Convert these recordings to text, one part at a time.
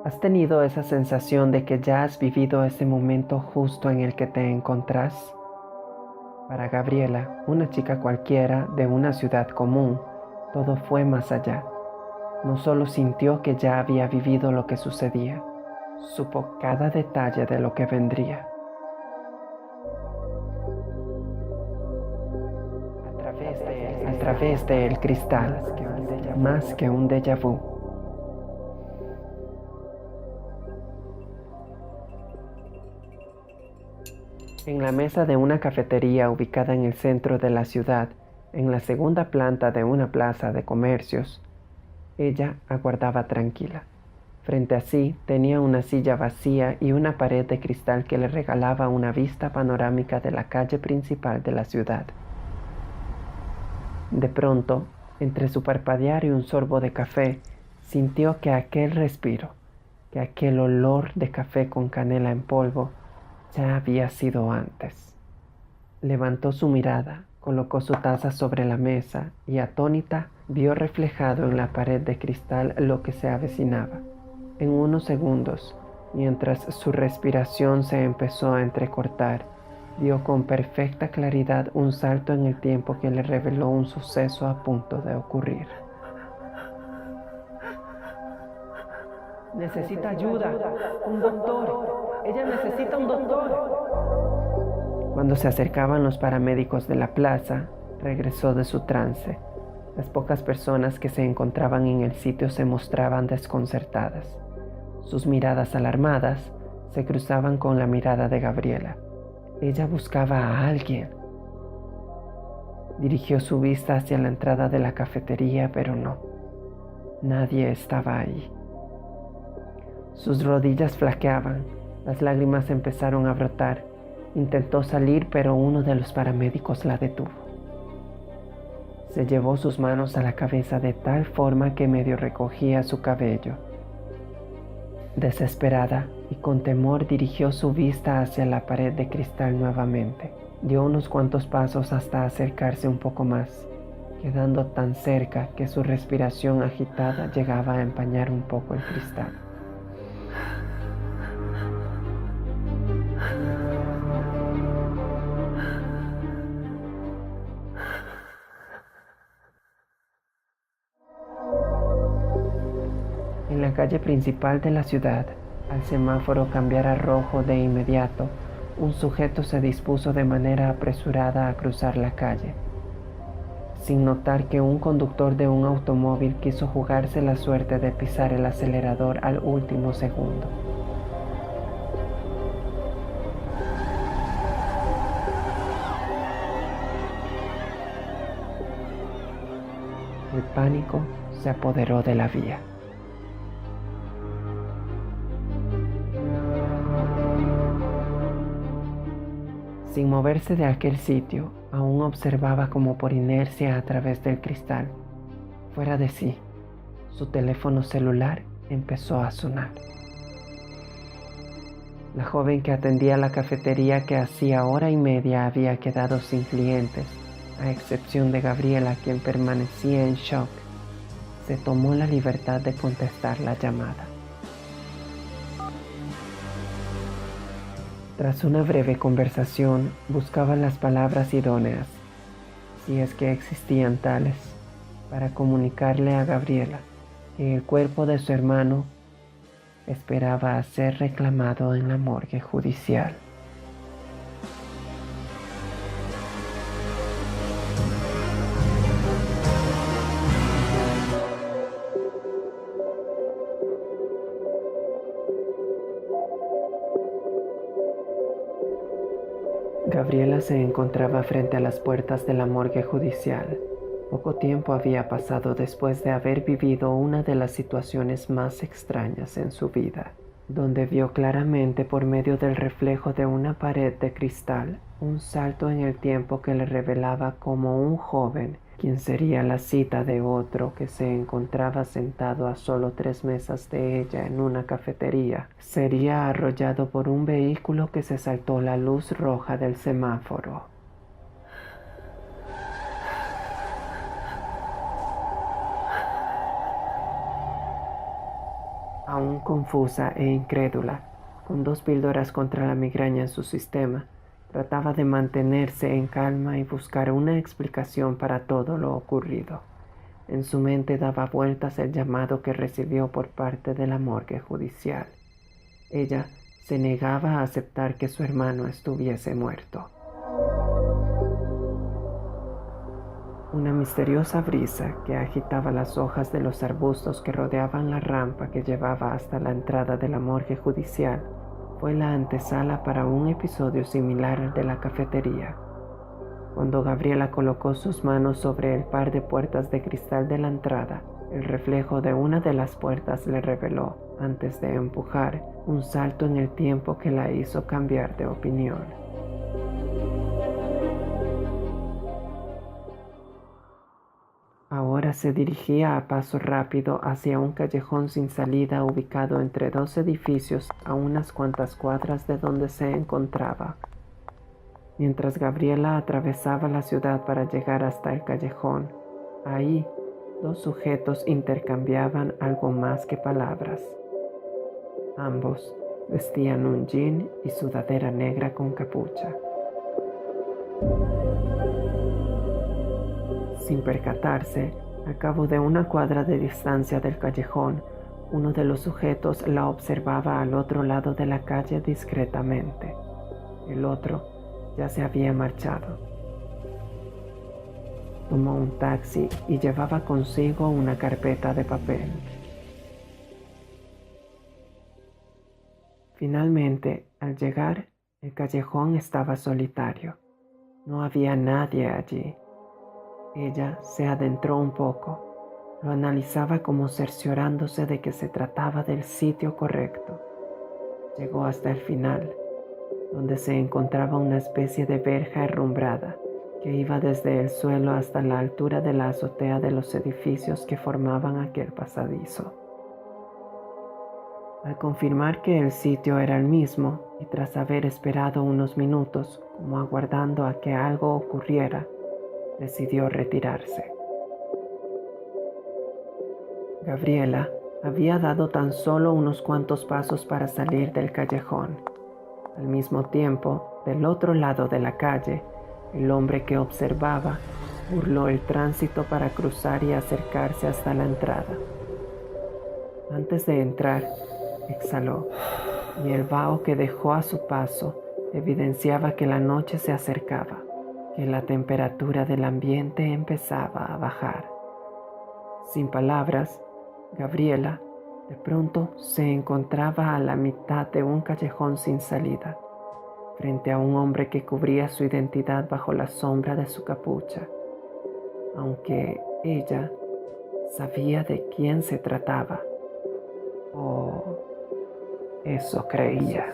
¿Has tenido esa sensación de que ya has vivido ese momento justo en el que te encontrás? Para Gabriela, una chica cualquiera de una ciudad común, todo fue más allá. No solo sintió que ya había vivido lo que sucedía, supo cada detalle de lo que vendría. A través de El Cristal, más que un déjà vu. En la mesa de una cafetería ubicada en el centro de la ciudad, en la segunda planta de una plaza de comercios, ella aguardaba tranquila. Frente a sí tenía una silla vacía y una pared de cristal que le regalaba una vista panorámica de la calle principal de la ciudad. De pronto, entre su parpadear y un sorbo de café, sintió que aquel respiro, que aquel olor de café con canela en polvo, ya había sido antes. Levantó su mirada, colocó su taza sobre la mesa y atónita vio reflejado en la pared de cristal lo que se avecinaba. En unos segundos, mientras su respiración se empezó a entrecortar, vio con perfecta claridad un salto en el tiempo que le reveló un suceso a punto de ocurrir. Necesita ayuda, un doctor. Ella necesita un doctor. Cuando se acercaban los paramédicos de la plaza, regresó de su trance. Las pocas personas que se encontraban en el sitio se mostraban desconcertadas. Sus miradas alarmadas se cruzaban con la mirada de Gabriela. Ella buscaba a alguien. Dirigió su vista hacia la entrada de la cafetería, pero no. Nadie estaba ahí. Sus rodillas flaqueaban, las lágrimas empezaron a brotar. Intentó salir, pero uno de los paramédicos la detuvo. Se llevó sus manos a la cabeza de tal forma que medio recogía su cabello. Desesperada y con temor dirigió su vista hacia la pared de cristal nuevamente. Dio unos cuantos pasos hasta acercarse un poco más, quedando tan cerca que su respiración agitada llegaba a empañar un poco el cristal. En la calle principal de la ciudad, al semáforo cambiar a rojo de inmediato, un sujeto se dispuso de manera apresurada a cruzar la calle, sin notar que un conductor de un automóvil quiso jugarse la suerte de pisar el acelerador al último segundo. El pánico se apoderó de la vía. Sin moverse de aquel sitio, aún observaba como por inercia a través del cristal. Fuera de sí, su teléfono celular empezó a sonar. La joven que atendía la cafetería que hacía hora y media había quedado sin clientes, a excepción de Gabriela, quien permanecía en shock, se tomó la libertad de contestar la llamada. Tras una breve conversación, buscaba las palabras idóneas, si es que existían tales, para comunicarle a Gabriela que el cuerpo de su hermano esperaba a ser reclamado en la morgue judicial. Gabriela se encontraba frente a las puertas de la morgue judicial. Poco tiempo había pasado después de haber vivido una de las situaciones más extrañas en su vida, donde vio claramente por medio del reflejo de una pared de cristal un salto en el tiempo que le revelaba como un joven, quien sería la cita de otro que se encontraba sentado a solo 3 mesas de ella en una cafetería, sería arrollado por un vehículo que se saltó la luz roja del semáforo. Aún confusa e incrédula, con 2 píldoras contra la migraña en su sistema, trataba de mantenerse en calma y buscar una explicación para todo lo ocurrido. En su mente daba vueltas el llamado que recibió por parte de la morgue judicial. Ella se negaba a aceptar que su hermano estuviese muerto. Una misteriosa brisa que agitaba las hojas de los arbustos que rodeaban la rampa que llevaba hasta la entrada de la morgue judicial fue la antesala para un episodio similar al de la cafetería. Cuando Gabriela colocó sus manos sobre el par de puertas de cristal de la entrada, el reflejo de una de las puertas le reveló, antes de empujar, un salto en el tiempo que la hizo cambiar de opinión. Ahora se dirigía a paso rápido hacia un callejón sin salida ubicado entre 2 edificios a unas cuantas cuadras de donde se encontraba. Mientras Gabriela atravesaba la ciudad para llegar hasta el callejón, ahí 2 sujetos intercambiaban algo más que palabras. Ambos vestían un jean y sudadera negra con capucha. Sin percatarse, a cabo de 1 cuadra de distancia del callejón, uno de los sujetos la observaba al otro lado de la calle discretamente. El otro ya se había marchado. Tomó un taxi y llevaba consigo una carpeta de papel. Finalmente, al llegar, el callejón estaba solitario. No había nadie allí. Ella se adentró un poco. Lo analizaba como cerciorándose de que se trataba del sitio correcto. Llegó hasta el final, donde se encontraba una especie de verja herrumbrada que iba desde el suelo hasta la altura de la azotea de los edificios que formaban aquel pasadizo. Al confirmar que el sitio era el mismo y tras haber esperado unos minutos como aguardando a que algo ocurriera, decidió retirarse. Gabriela había dado tan solo unos cuantos pasos para salir del callejón. Al mismo tiempo, del otro lado de la calle, el hombre que observaba burló el tránsito para cruzar y acercarse hasta la entrada. Antes de entrar, exhaló, y el vaho que dejó a su paso evidenciaba que la noche se acercaba, que la temperatura del ambiente empezaba a bajar. Sin palabras, Gabriela de pronto se encontraba a la mitad de un callejón sin salida, frente a un hombre que cubría su identidad bajo la sombra de su capucha, aunque ella sabía de quién se trataba, o eso creía.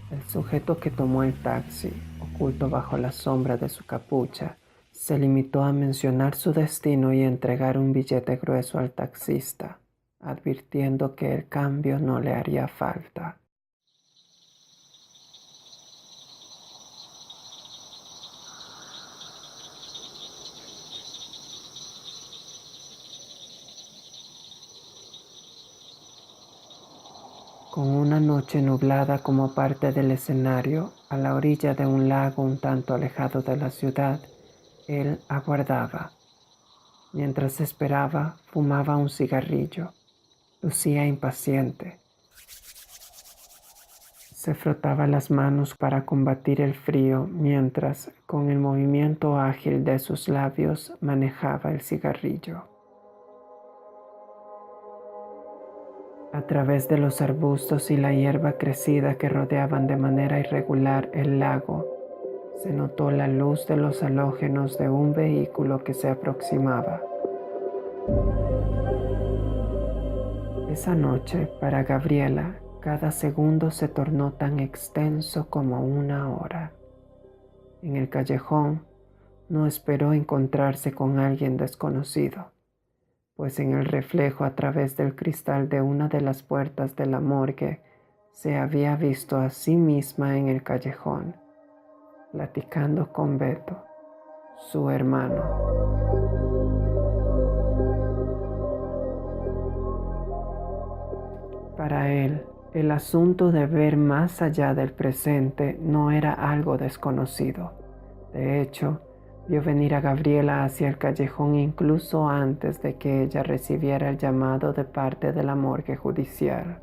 El sujeto que tomó el taxi, oculto bajo la sombra de su capucha, se limitó a mencionar su destino y entregar un billete grueso al taxista, advirtiendo que el cambio no le haría falta. Con una noche nublada como parte del escenario, a la orilla de un lago un tanto alejado de la ciudad, él aguardaba. Mientras esperaba, fumaba un cigarrillo. Lucía impaciente. Se frotaba las manos para combatir el frío mientras, con el movimiento ágil de sus labios, manejaba el cigarrillo. A través de los arbustos y la hierba crecida que rodeaban de manera irregular el lago, se notó la luz de los halógenos de un vehículo que se aproximaba. Esa noche, para Gabriela, cada segundo se tornó tan extenso como 1 hora. En el callejón, No esperó encontrarse con alguien desconocido, pues en el reflejo a través del cristal de una de las puertas de la morgue se había visto a sí misma en el callejón, platicando con Beto, su hermano. Para él, el asunto de ver más allá del presente no era algo desconocido. De hecho, vio venir a Gabriela hacia el callejón incluso antes de que ella recibiera el llamado de parte de la morgue judicial.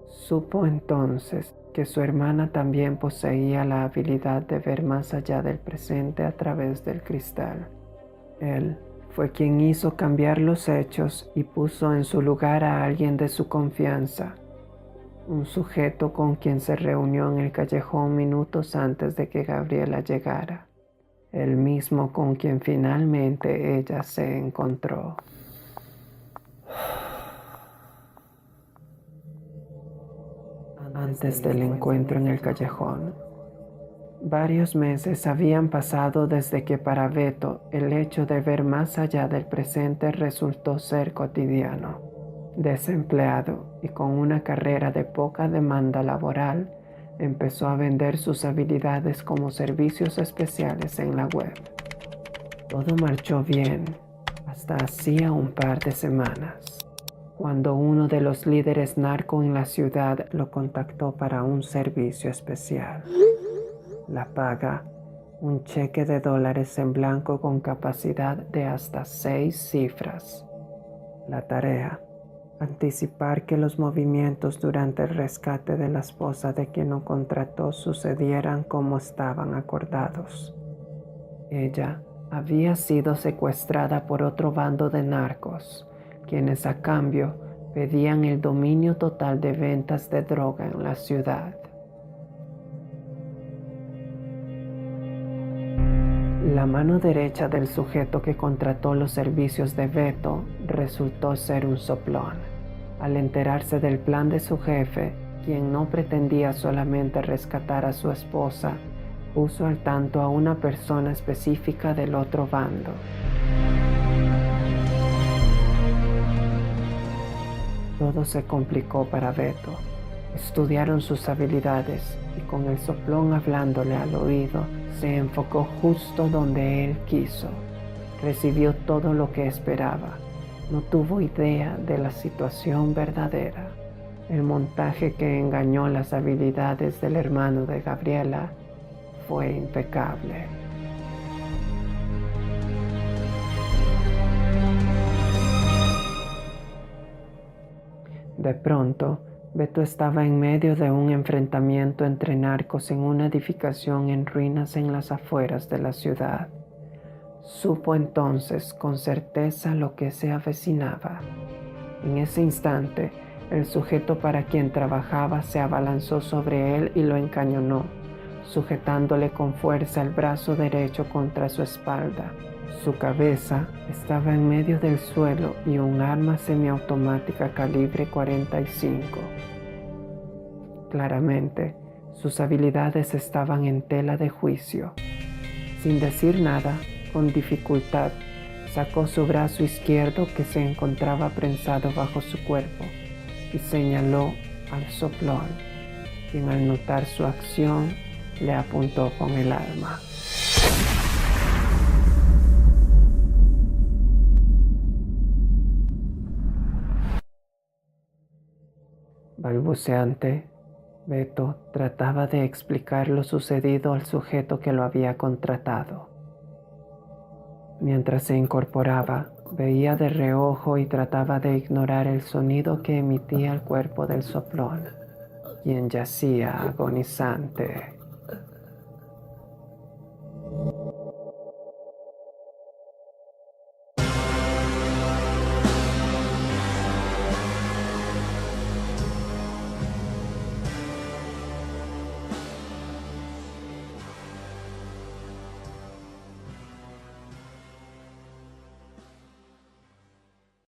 Supo entonces que su hermana también poseía la habilidad de ver más allá del presente a través del cristal. Él fue quien hizo cambiar los hechos y puso en su lugar a alguien de su confianza, un sujeto con quien se reunió en el callejón minutos antes de que Gabriela llegara, el mismo con quien finalmente ella se encontró. Antes del encuentro en el callejón, varios meses habían pasado desde que para Beto el hecho de ver más allá del presente resultó ser cotidiano. Desempleado y con una carrera de poca demanda laboral, empezó a vender sus habilidades como servicios especiales en la web. Todo marchó bien hasta hacía un par de semanas, cuando uno de los líderes narco en la ciudad lo contactó para un servicio especial. La paga, un cheque de dólares en blanco con capacidad de hasta 6 cifras. La tarea, anticipar que los movimientos durante el rescate de la esposa de quien lo contrató sucedieran como estaban acordados. Ella había sido secuestrada por otro bando de narcos, quienes a cambio pedían el dominio total de ventas de droga en la ciudad. La mano derecha del sujeto que contrató los servicios de Beto resultó ser un soplón. Al enterarse del plan de su jefe, quien no pretendía solamente rescatar a su esposa, puso al tanto a una persona específica del otro bando. Todo se complicó para Beto. Estudiaron sus habilidades y con el soplón hablándole al oído, se enfocó justo donde él quiso. Recibió todo lo que esperaba. No tuvo idea de la situación verdadera. El montaje que engañó las habilidades del hermano de Gabriela fue impecable. De pronto, Beto estaba en medio de un enfrentamiento entre narcos en una edificación en ruinas en las afueras de la ciudad. Supo entonces con certeza lo que se avecinaba. En ese instante, el sujeto para quien trabajaba se abalanzó sobre él y lo encañonó, sujetándole con fuerza el brazo derecho contra su espalda. Su cabeza estaba en medio del suelo y un arma semiautomática calibre 45. Claramente, sus habilidades estaban en tela de juicio. Sin decir nada, con dificultad, sacó su brazo izquierdo que se encontraba prensado bajo su cuerpo y señaló al soplón, quien al notar su acción le apuntó con el arma. Balbuceante, Beto trataba de explicar lo sucedido al sujeto que lo había contratado. Mientras se incorporaba, veía de reojo y trataba de ignorar el sonido que emitía el cuerpo del soplón, quien yacía agonizante.